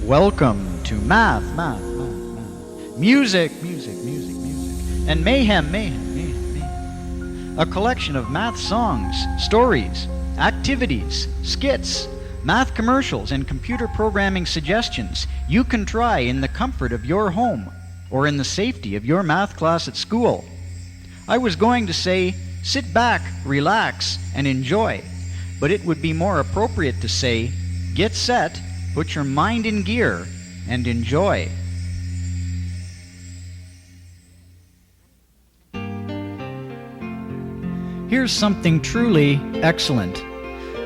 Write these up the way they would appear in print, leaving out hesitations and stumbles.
Welcome to math, music, and mayhem. A collection of math songs, stories, activities, skits, math commercials, and computer programming suggestions you can try in the comfort of your home or in the safety of your math class at school. I was going to say, sit back, relax, and enjoy, but it would be more appropriate to say, get set, put your mind in gear, and enjoy. Here's something truly excellent.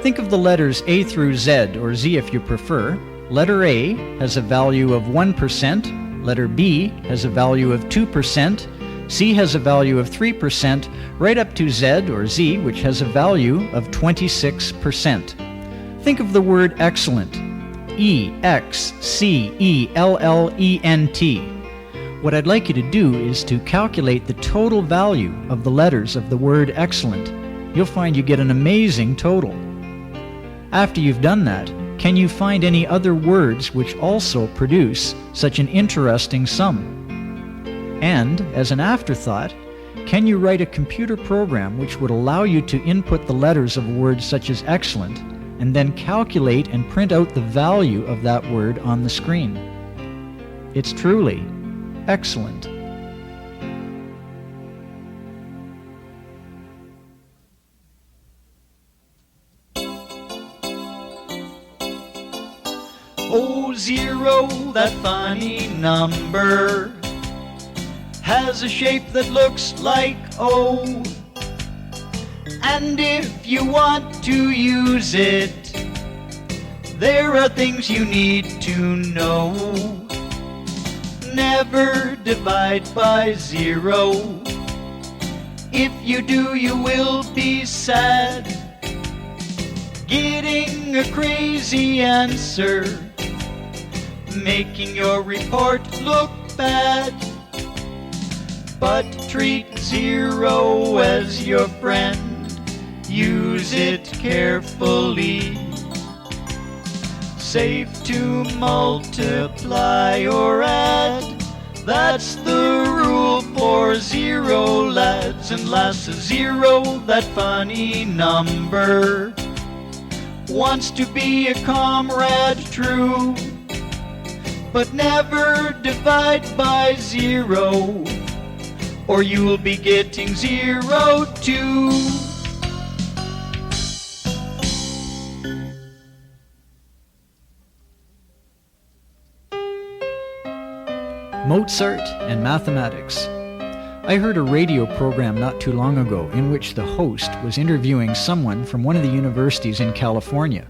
Think of the letters A through Z, or Z if you prefer. Letter A has a value of 1%, letter B has a value of 2%, C has a value of 3%, right up to Z, or Z, which has a value of 26%. Think of the word excellent. E-X-C-E-L-L-E-N-T. What I'd like you to do is to calculate the total value of the letters of the word excellent. You'll find you get an amazing total. After you've done that, can you find any other words which also produce such an interesting sum? And, as an afterthought, can you write a computer program which would allow you to input the letters of words such as excellent and then calculate and print out the value of that word on the screen? It's truly excellent. Oh, zero, that funny number, has a shape that looks like O. And if you want to use it, there are things you need to know. Never divide by zero. If you do, you will be sad, getting a crazy answer, making your report look bad. But treat zero as your friend, use it carefully. Safe to multiply or add, that's the rule for zero, lads. And last, a zero, that funny number, wants to be a comrade true, but never divide by zero, or you'll be getting 0 too. Mozart and mathematics. I heard a radio program not too long ago in which the host was interviewing someone from one of the universities in California.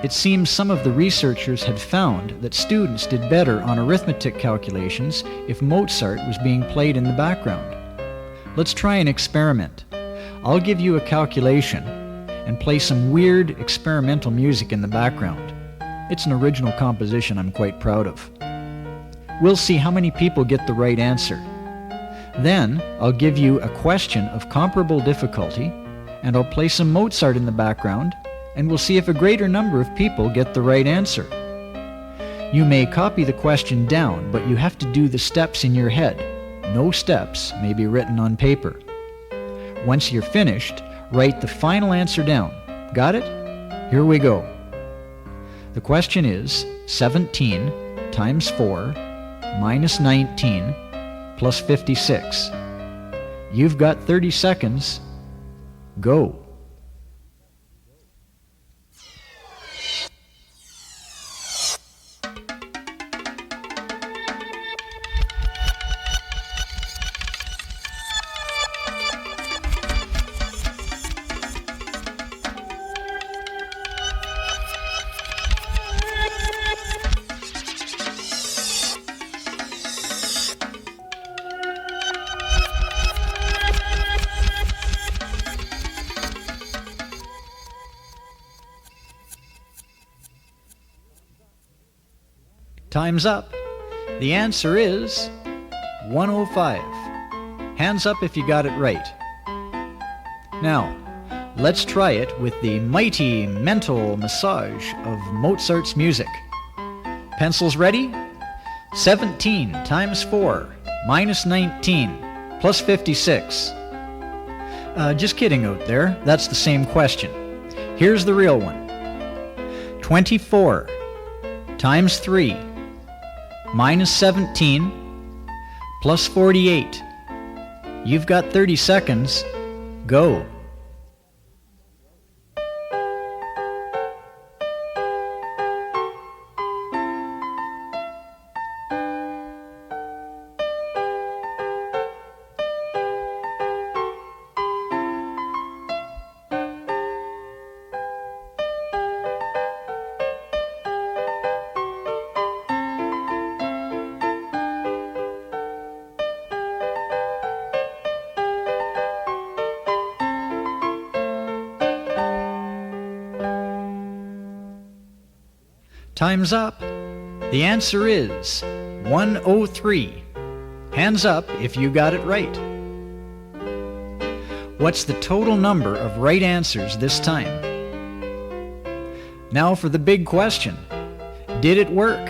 It seems some of the researchers had found that students did better on arithmetic calculations if Mozart was being played in the background. Let's try an experiment. I'll give you a calculation and play some weird experimental music in the background. It's an original composition I'm quite proud of. We'll see how many people get the right answer. Then I'll give you a question of comparable difficulty, and I'll play some Mozart in the background, and we'll see if a greater number of people get the right answer. You may copy the question down, but you have to do the steps in your head. No steps may be written on paper. Once you're finished, write the final answer down. Got it? Here we go. The question is 17 times 4 minus 19 plus 56. You've got 30 seconds. Go. Time's up. The answer is 105. Hands up if you got it right. Now, let's try it with the mighty mental massage of Mozart's music. Pencils ready? 17 times 4 minus 19 plus 56. Just kidding out there. That's the same question. Here's the real one. 24 times 3 minus 17 plus 48. You've got 30 seconds. Go. Time's up. The answer is 103. Hands up if you got it right. What's the total number of right answers this time? Now for the big question. Did it work?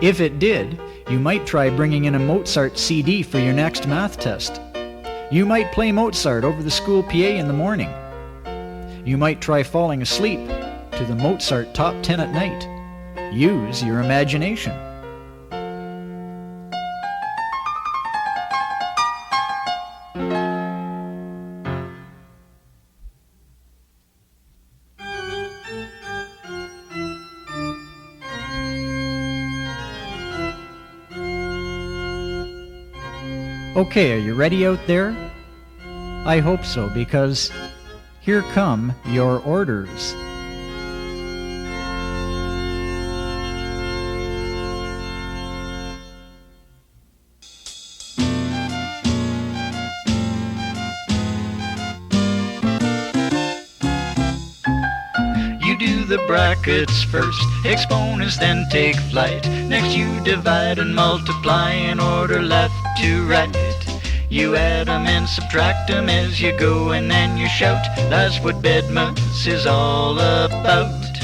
If it did, you might try bringing in a Mozart CD for your next math test. You might play Mozart over the school PA in the morning. You might try falling asleep to the Mozart Top 10 at night. Use your imagination. Okay, are you ready out there? I hope so, because here come your orders. The brackets first, exponents then take flight. Next you divide and multiply in order left to right. You add them and subtract them as you go, and then you shout. That's what BEDMAS is all about.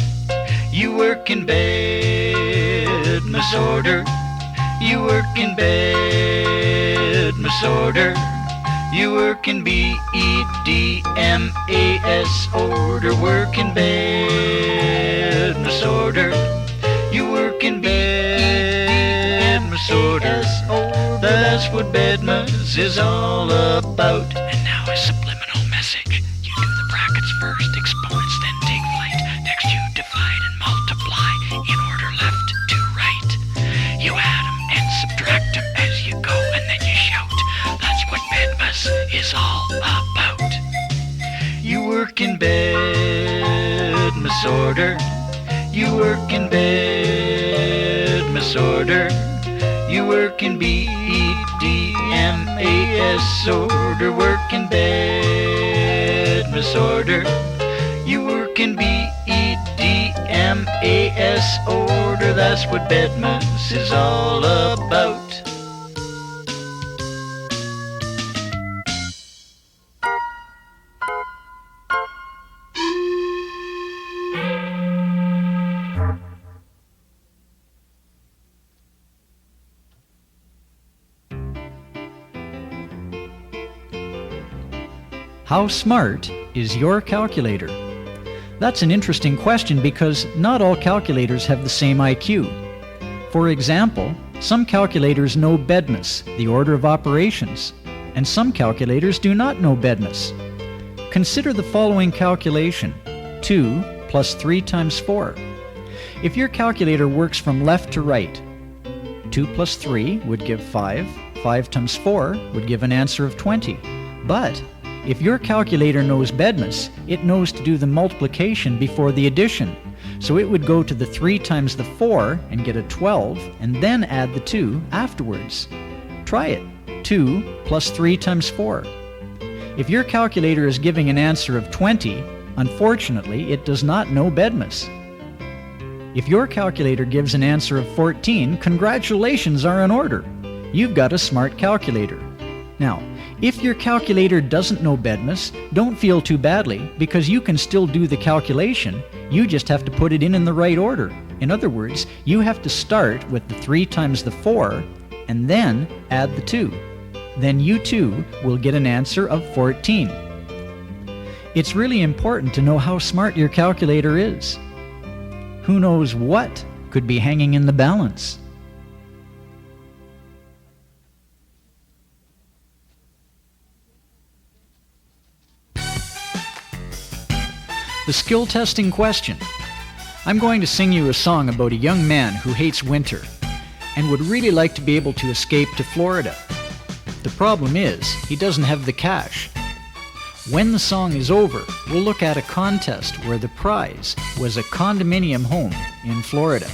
You work in BEDMAS order. You work in BEDMAS order. You work in BEDMAS order. Work in BEDMAS order. You work in BEDMAS order. That's what BEDMAS is all about. And now a subliminal message. You do the brackets first, exponents then take flight. Next you divide and multiply in order left to right. You add them and subtract them as you go, and then you shout. That's what BEDMAS is all about. You work in BEDMAS order. You work in BEDMAS order. You work in BEDMAS order. Work in BEDMAS order. You work in BEDMAS order. That's what BEDMAS is all about. How smart is your calculator? That's an interesting question because not all calculators have the same IQ. For example, some calculators know BEDMAS, the order of operations, and some calculators do not know BEDMAS. Consider the following calculation: 2 plus 3 times 4. If your calculator works from left to right, 2 plus 3 would give 5, 5 times 4 would give an answer of 20. But if your calculator knows BEDMAS, it knows to do the multiplication before the addition. So it would go to the 3 times the 4 and get a 12, and then add the 2 afterwards. Try it. 2 plus 3 times 4. If your calculator is giving an answer of 20, unfortunately, it does not know BEDMAS. If your calculator gives an answer of 14, congratulations are in order. You've got a smart calculator. Now, if your calculator doesn't know BEDMAS, don't feel too badly, because you can still do the calculation. You just have to put it in the right order. In other words, you have to start with the 3 times the 4 and then add the 2. Then you too will get an answer of 14. It's really important to know how smart your calculator is. Who knows what could be hanging in the balance? The skill testing question. I'm going to sing you a song about a young man who hates winter and would really like to be able to escape to Florida. The problem is, he doesn't have the cash. When the song is over, we'll look at a contest where the prize was a condominium home in Florida.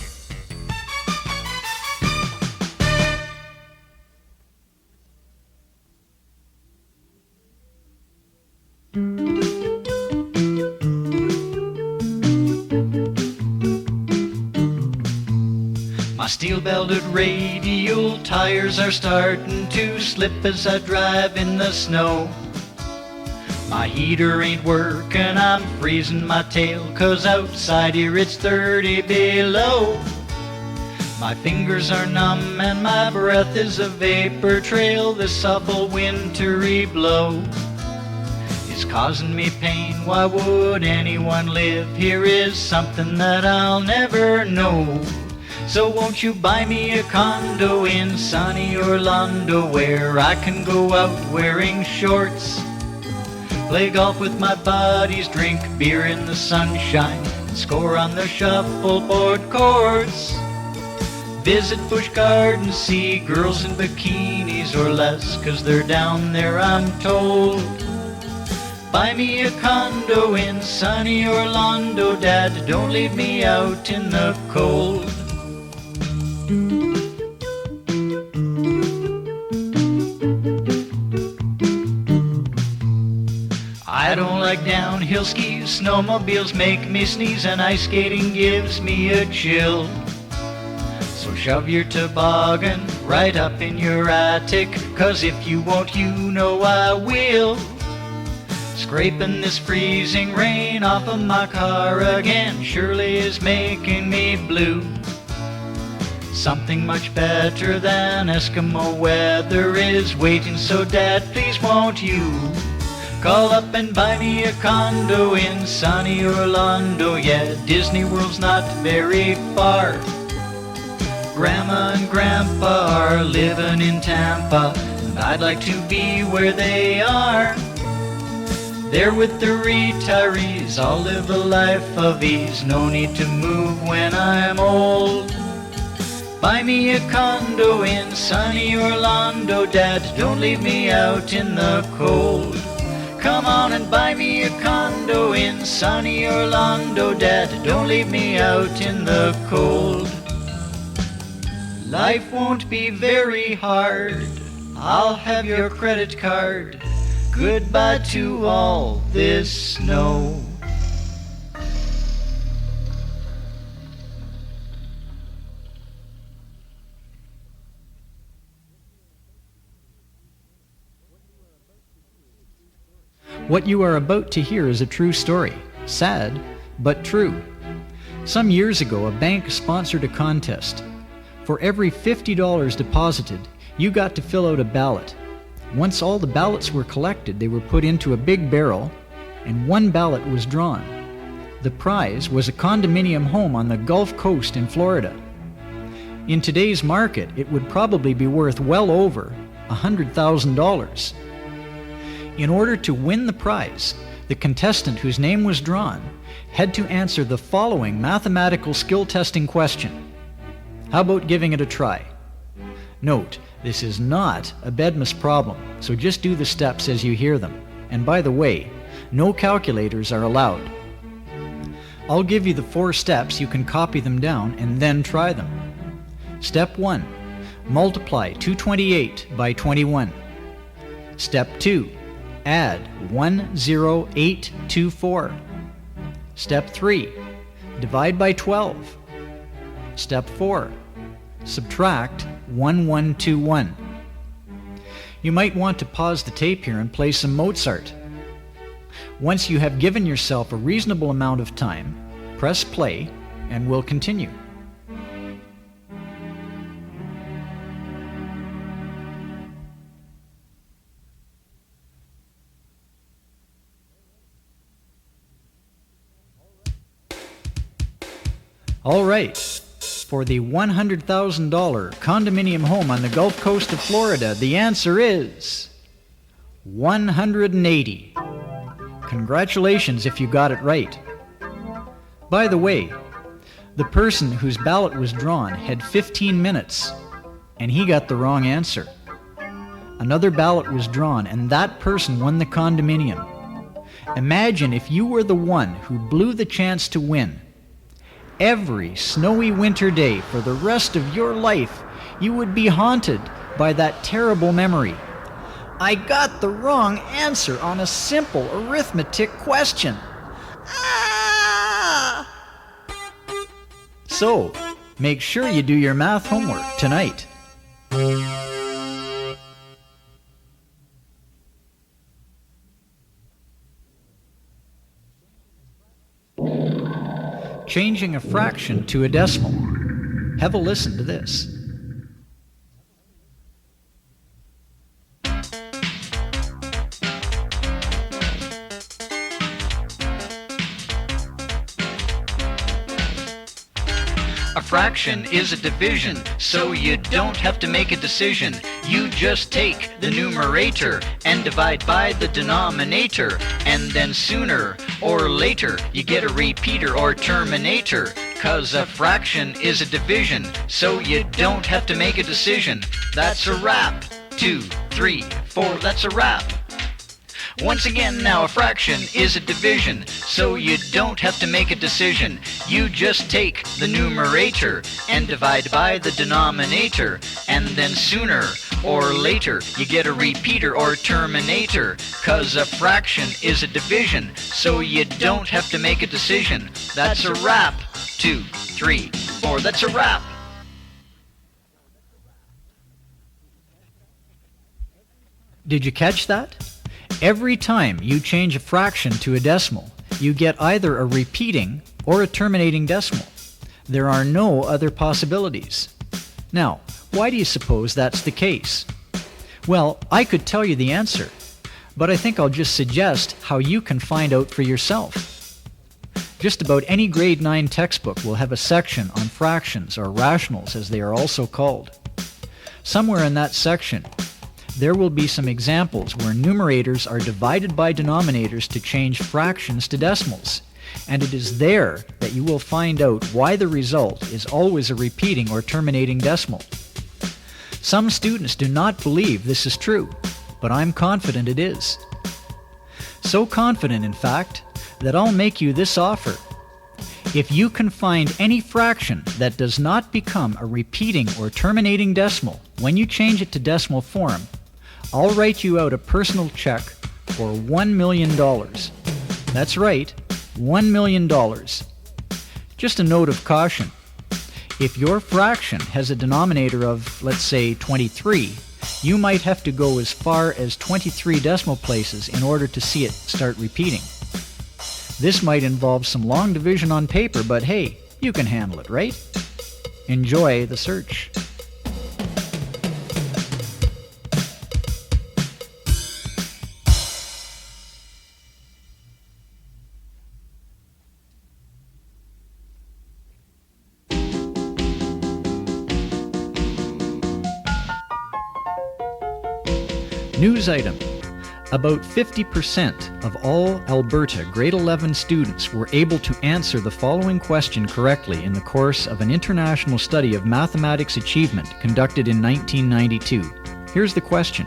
My steel-belted radial tires are starting to slip as I drive in the snow. My heater ain't working, I'm freezing my tail, 'cause outside here it's 30 below. My fingers are numb and my breath is a vapor trail. This awful wintry blow is causing me pain. Why would anyone live here is something that I'll never know. So won't you buy me a condo in sunny Orlando, where I can go out wearing shorts, play golf with my buddies, drink beer in the sunshine, and score on the shuffleboard courts. Visit Busch Gardens, see girls in bikinis or less, 'cause they're down there, I'm told. Buy me a condo in sunny Orlando, Dad, don't leave me out in the cold. I don't like downhill skis, snowmobiles make me sneeze, and ice skating gives me a chill. So shove your toboggan right up in your attic, 'cause if you won't, you know I will. Scraping this freezing rain off of my car again surely is making me blue. Something much better than Eskimo weather is waiting, so Dad, please won't you call up and buy me a condo in sunny Orlando. Yeah, Disney World's not very far. Grandma and Grandpa are living in Tampa, and I'd like to be where they are. There with the retirees, I'll live a life of ease, no need to move when I'm old. Buy me a condo in sunny Orlando, Dad, don't leave me out in the cold. Come on and buy me a condo in sunny Orlando, Dad, don't leave me out in the cold. Life won't be very hard, I'll have your credit card. Goodbye to all this snow. What you are about to hear is a true story. Sad, but true. Some years ago, a bank sponsored a contest. For every $50 deposited, you got to fill out a ballot. Once all the ballots were collected, they were put into a big barrel, and one ballot was drawn. The prize was a condominium home on the Gulf Coast in Florida. In today's market, it would probably be worth well over $100,000. In order to win the prize, the contestant whose name was drawn had to answer the following mathematical skill testing question. How about giving it a try? Note, this is not a BEDMAS problem, so just do the steps as you hear them. And by the way, no calculators are allowed. I'll give you the 4 steps, you can copy them down and then try them. Step 1, multiply 228 by 21. Step 2, add 10824. Step 3, divide by 12. Step 4, subtract 1121. You might want to pause the tape here and play some Mozart. Once you have given yourself a reasonable amount of time, press play and we'll continue. All right. For the $100,000 condominium home on the Gulf Coast of Florida, the answer is 180. Congratulations if you got it right. By the way, the person whose ballot was drawn had 15 minutes, and he got the wrong answer. Another ballot was drawn, and that person won the condominium. Imagine if you were the one who blew the chance to win. Every snowy winter day for the rest of your life, you would be haunted by that terrible memory. I got the wrong answer on a simple arithmetic question. Ah! So, make sure you do your math homework tonight. Changing a fraction to a decimal. Have a listen to this. A fraction is a division, so you don't have to make a decision. You just take the numerator and divide by the denominator, and then sooner or later you get a repeater or terminator. 'Cause a fraction is a division, so you don't have to make a decision. That's a wrap. 2, 3, 4, that's a wrap. Once again now, a fraction is a division, so you don't have to make a decision. You just take the numerator and divide by the denominator, and then sooner or later you get a repeater or terminator. 'Cause a fraction is a division, so you don't have to make a decision. That's a wrap. 2, 3, 4, that's a wrap. Did you catch that? Every time you change a fraction to a decimal, you get either a repeating or a terminating decimal. There are no other possibilities. Now, why do you suppose that's the case? Well, I could tell you the answer, but I think I'll just suggest how you can find out for yourself. Just about any grade 9 textbook will have a section on fractions, or rationals as they are also called. Somewhere in that section, there will be some examples where numerators are divided by denominators to change fractions to decimals, and it is there that you will find out why the result is always a repeating or terminating decimal. Some students do not believe this is true, but I'm confident it is. So confident, in fact, that I'll make you this offer. If you can find any fraction that does not become a repeating or terminating decimal when you change it to decimal form, I'll write you out a personal check for $1 million. That's right, $1 million. Just a note of caution. If your fraction has a denominator of, let's say, 23, you might have to go as far as 23 decimal places in order to see it start repeating. This might involve some long division on paper, but hey, you can handle it, right? Enjoy the search. News item. About 50% of all Alberta grade 11 students were able to answer the following question correctly in the course of an international study of mathematics achievement conducted in 1992. Here's the question.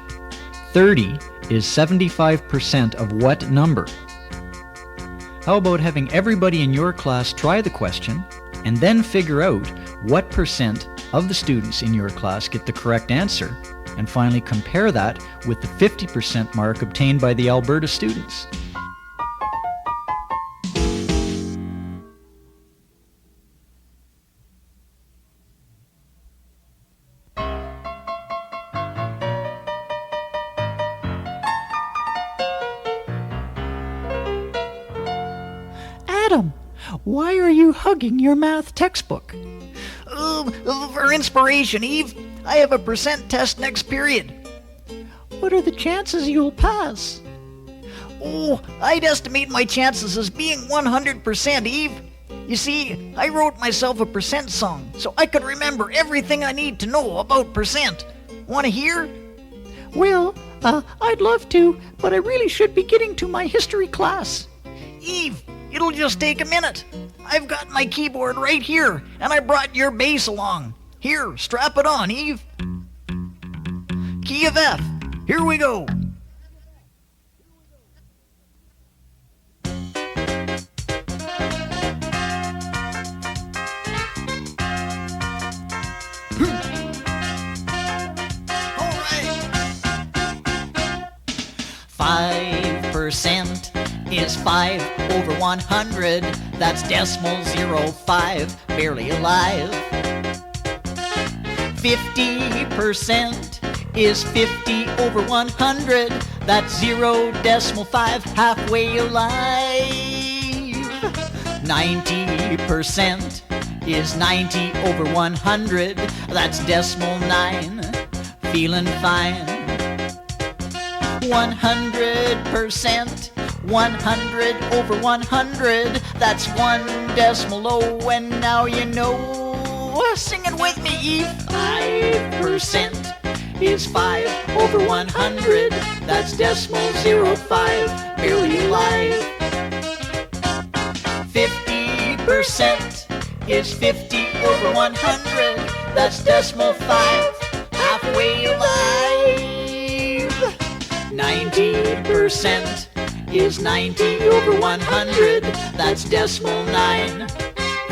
30 is 75% of what number? How about having everybody in your class try the question and then figure out what percent of the students in your class get the correct answer, and finally compare that with the 50% mark obtained by the Alberta students. Adam, why are you hugging your math textbook? For inspiration, Eve. I have a percent test next period. What are the chances you'll pass? Oh, I'd estimate my chances as being 100%, Eve. You see, I wrote myself a percent song so I could remember everything I need to know about percent. Want to hear? Well, I'd love to, but I really should be getting to my history class. Eve, it'll just take a minute. I've got my keyboard right here, and I brought your bass along. Here, strap it on, Eve. Key of F. Here we go. All right. 5% is 5 over 100. That's decimal 05, barely alive. 50% is 50 over 100. That's 0.5, halfway alive. 90% is 90 over 100. That's decimal 9, feeling fine. 100%, 100 over 100. That's 1.0, and now you know. Sing it with me, Eve. 5% is 5 over 100. That's decimal 05, barely alive. 50% is 50 over 100. That's decimal 5, halfway alive. 90% is 90 over 100. That's decimal 9,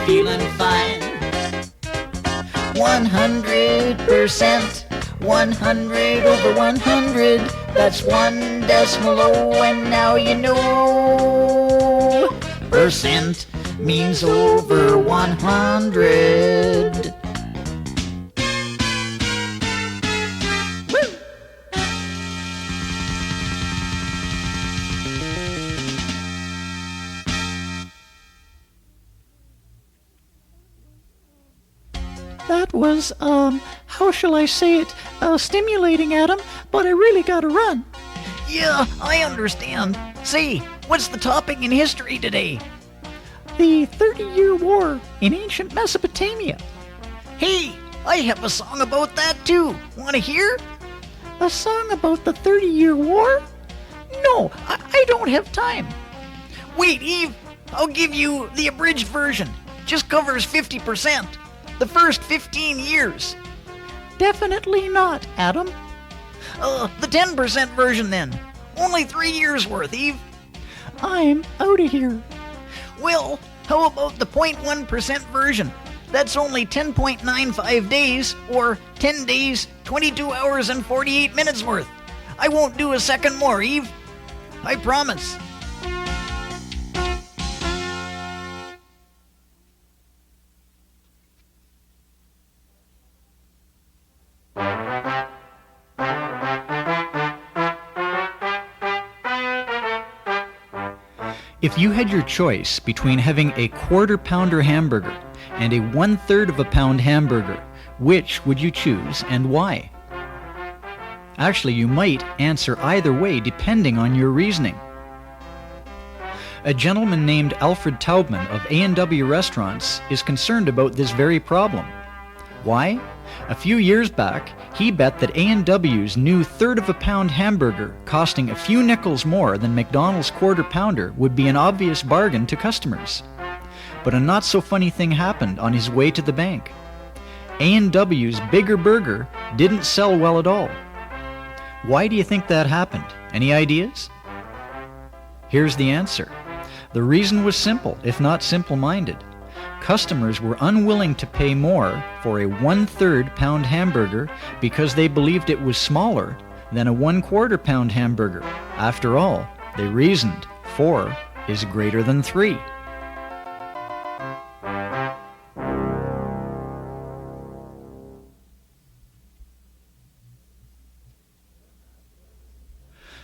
feeling fine. 100%, 100 over 100. That's 1.0, and now you know. Percent means over 100. That was, how shall I say it, stimulating, Adam, but I really gotta run. Yeah, I understand. Say, what's the topic in history today? The 30-Year War in ancient Mesopotamia. Hey, I have a song about that too. Want to hear? A song about the 30-Year War? No, I don't have time. Wait, Eve, I'll give you the abridged version. Just covers 50%. The first 15 years. Definitely not, Adam. The 10% version then. Only 3 years worth, Eve. I'm out of here. Well, how about the 0.1% version? That's only 10.95 days, or 10 days, 22 hours and 48 minutes worth. I won't do a second more, Eve. I promise. If you had your choice between having a quarter-pounder hamburger and a 1/3 of a pound hamburger, which would you choose and why? Actually, you might answer either way depending on your reasoning. A gentleman named Alfred Taubman of A&W Restaurants is concerned about this very problem. Why? A few years back, he bet that A&W's new 1/3 of a pound hamburger costing a few nickels more than McDonald's quarter pounder would be an obvious bargain to customers. But a not-so-funny thing happened on his way to the bank. A&W's bigger burger didn't sell well at all. Why do you think that happened? Any ideas? Here's the answer. The reason was simple, if not simple-minded. Customers were unwilling to pay more for a 1/3 pound hamburger because they believed it was smaller than a 1/4 pound hamburger. After all, they reasoned 4 is greater than 3.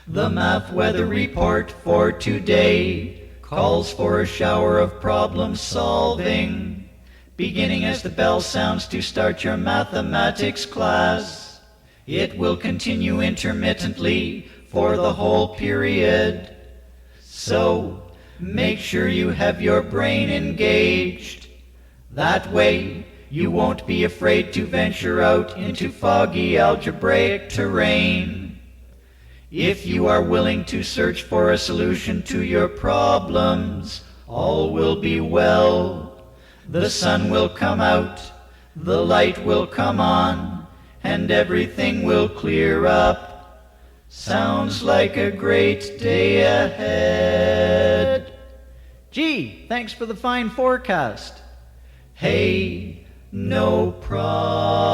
The math weather report for today calls for a shower of problem solving, beginning as the bell sounds to start your mathematics class. It will continue intermittently for the whole period. So, Make sure you have your brain engaged. That way, you won't be afraid to venture out into foggy algebraic terrain. If you are willing to search for a solution to your problems, all will be well. The sun will come out, the light will come on, and everything will clear up. Sounds like a great day ahead. Gee, thanks for the fine forecast. Hey, no problem.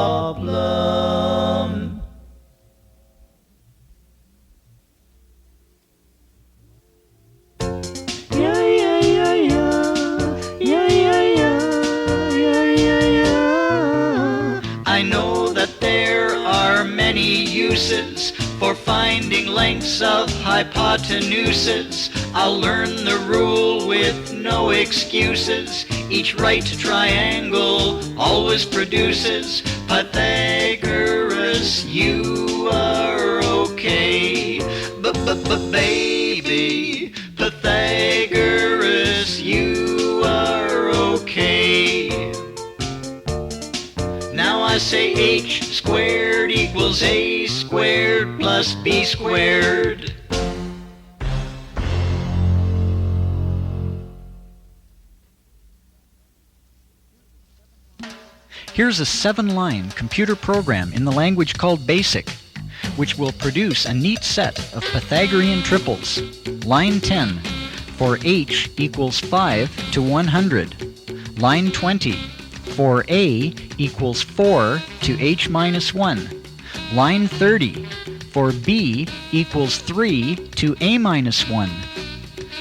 I know that there are many uses for finding lengths of hypotenuses. I'll learn the rule with no excuses. Each right triangle always produces. Pythagoras, you are okay. Baby, Pythagoras, you are okay. Now I say h squared equals a squared plus b squared. Here's a 7-line computer program in the language called BASIC, which will produce a neat set of Pythagorean triples. Line 10, for h equals 5 to 100. Line 20, for a equals 4 to h minus 1. Line 30, for b equals 3 to a minus 1.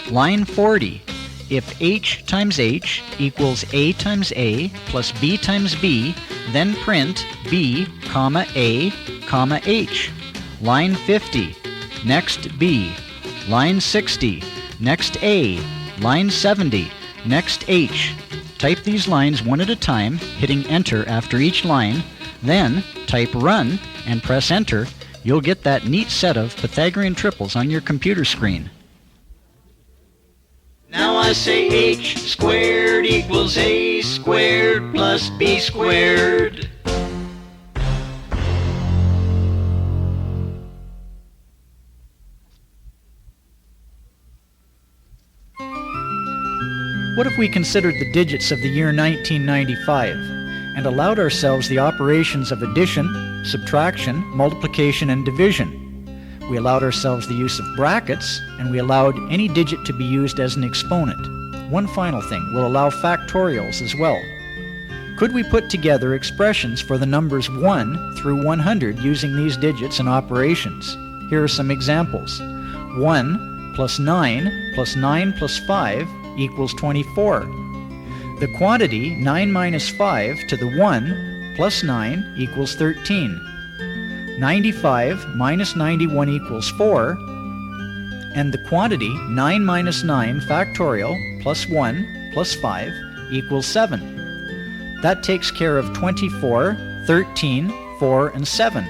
Line 40, if h times h equals a times a plus b times b, then print b, comma a, comma h. Line 50, next b. Line 60, next a. Line 70, next h. Type these lines one at a time, hitting enter after each line, then type run and press enter. You'll get that neat set of Pythagorean triples on your computer screen. Now I say h squared equals a squared plus b squared. What if we considered the digits of the year 1995 and allowed ourselves the operations of addition, subtraction, multiplication, and division? We allowed ourselves the use of brackets, and we allowed any digit to be used as an exponent. One final thing, we'll allow factorials as well. Could we put together expressions for the numbers 1 through 100 using these digits and operations? Here are some examples. 1 plus 9 plus 9 plus 5 equals 24. The quantity 9 minus 5 to the 1 plus 9 equals 13. 95 minus 91 equals 4, and the quantity 9 minus 9 factorial plus 1 plus 5 equals 7. That takes care of 24, 13, 4, and 7.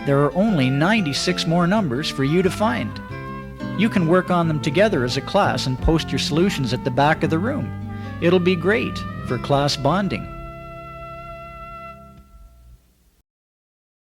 There are only 96 more numbers for you to find. You can work on them together as a class and post your solutions at the back of the room. It'll be great for class bonding.